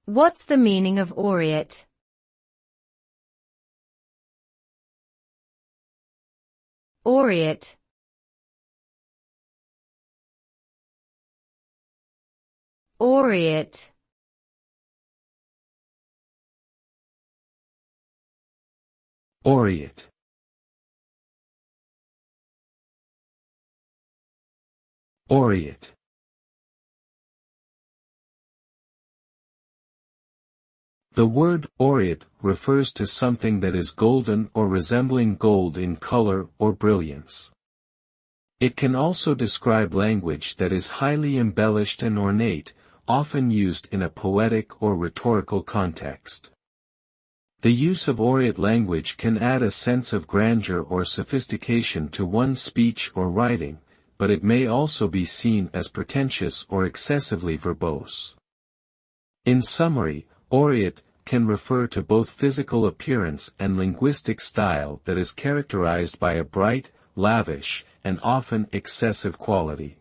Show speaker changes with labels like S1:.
S1: What's the meaning of aureate? Aureate. Aureate.
S2: Aureate. Aureate. The word aureate refers to something that is golden or resembling gold in color or brilliance. It can also describe language that is highly embellished and ornate, often used in a poetic or rhetorical context. The use of aureate language can add a sense of grandeur or sophistication to one's speech or writing, but it may also be seen as pretentious or excessively verbose. In summary, aureate can refer to both physical appearance and linguistic style that is characterized by a bright, lavish, and often excessive quality.